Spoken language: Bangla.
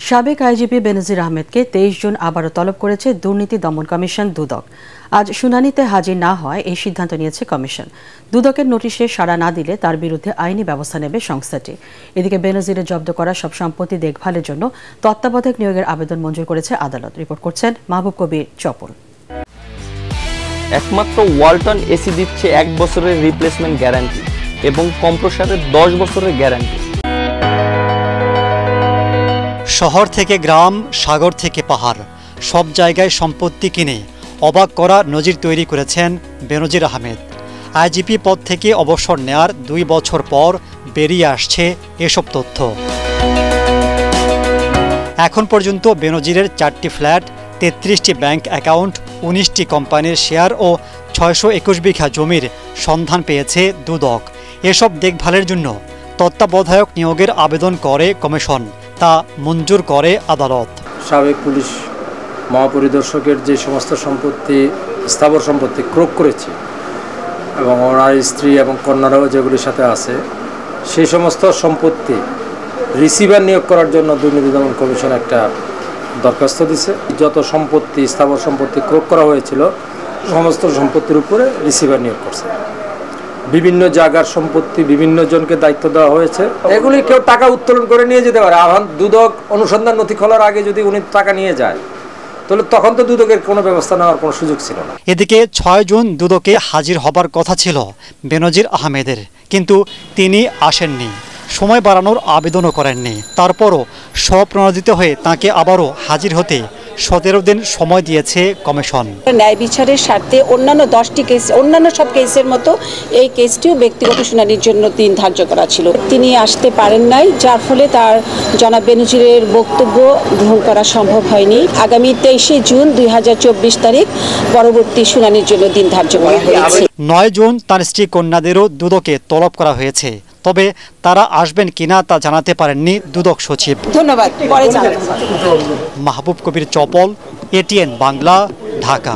সাবেক আইজিপি বেনজির আহমেদকে 23 জুন আবারও তলব করেছে দুর্নীতি দমন কমিশন দুদক। আজ শুনানিতে হাজির না হয় এই সিদ্ধান্ত নিয়েছে কমিশন। দুদকের নোটিশে সাড়া না দিলে তার বিরুদ্ধে আইনি ব্যবস্থা নেবে সংস্থাটি। এদিকে বেনজিরের জব্দ করা সব সম্পত্তি দেখভালের জন্য তত্ত্বাবধায়ক নিয়োগের আবেদন মঞ্জুর করেছে আদালত। রিপোর্ট করছেন মাহবুব কবির চপল। একমাত্র ওয়ালটন এসি দিচ্ছে 1 বছরের রিপ্লেসমেন্ট গ্যারান্টি এবং কম্প্রেসারের 10 বছরের গ্যারান্টি। শহর থেকে গ্রাম, সাগর থেকে পাহাড়, সব জায়গায় সম্পত্তি কিনে অবাক করা নজির তৈরি করেছেন বেনজির আহমেদ। আইজিপি পদ থেকে অবসর নেয়ার 2 বছর পর বেরিয়ে আসছে এসব তথ্য। এখন পর্যন্ত বেনজিরের 4টি ফ্ল্যাট, 33টি ব্যাংক অ্যাকাউন্ট, 19টি কোম্পানির শেয়ার ও 621 বিঘা জমির সন্ধান পেয়েছে দুদক। এসব দেখভালের জন্য তত্ত্বাবধায়ক নিয়োগের আবেদন করে কমিশন, তা মঞ্জুর করে আদালত। সাবেক পুলিশ মহাপরিদর্শকের যে সমস্ত সম্পত্তি, স্থাবর সম্পত্তি ক্রয় করেছে এবং ওনার স্ত্রী এবং কন্যারাও যেগুলির সাথে আছে, সেই সমস্ত সম্পত্তি রিসিভার নিয়োগ করার জন্য দুর্নীতি দমন কমিশন একটা দরখাস্ত দিছে। যত সম্পত্তি, স্থাবর সম্পত্তি ক্রয় করা হয়েছিল সমস্ত সম্পত্তির উপরে রিসিভার নিয়োগ করছে। বিভিন্ন জায়গার সম্পত্তি বিভিন্ন জনকে দায়িত্ব দেওয়া হয়েছে। এগুলি কেউ টাকা উত্তোলন করে নিয়ে যেতে পারে। আহ্বান দুদক অনুসন্ধান নথি খোলার আগে যদি উনি টাকা নিয়ে যায়, তাহলে তখন তো দুদকের কোনো ব্যবস্থা নেওয়ার কোনো সুযোগ ছিল না। এদিকে 6 জুন দুদকে হাজির হবার কথা ছিল বেনজির আহমেদের, কিন্তু তিনি আসেননি, সময় বাড়ানোর আবেদনও করেননি। তারপরও স্বপ্রণোদিত হয়ে তাকে আবারও হাজির হতে 17 দিন সময় দিয়েছে কমিশন। ন্যায় বিচারের স্বার্থে অন্যান্য 10টি কেস, অন্যান্য সব কেসের মতো এই কেসটিও ব্যক্তিগত শুনানির জন্য দিন ধার্য করা ছিল। তিনি আসতে পারেন নাই, যার ফলে তার জনাব বেনজিরের বক্তব্য গ্রহণ করা সম্ভব হয়নি। আগামী 23 জুন 2024 তারিখ পরবর্তী শুনানির জন্য দিন ধার্য করা হয়েছে। 9 জুন তার স্ত্রী কন্যাদেরও দুদকে তলব করা হয়েছে, তবে তারা আসবেন কিনা তা জানাতে পারেননি দুদক সচিব। ধন্যবাদ। পরে জানাবো। মাহবুব কবির চপল, ATN বাংলা, ঢাকা।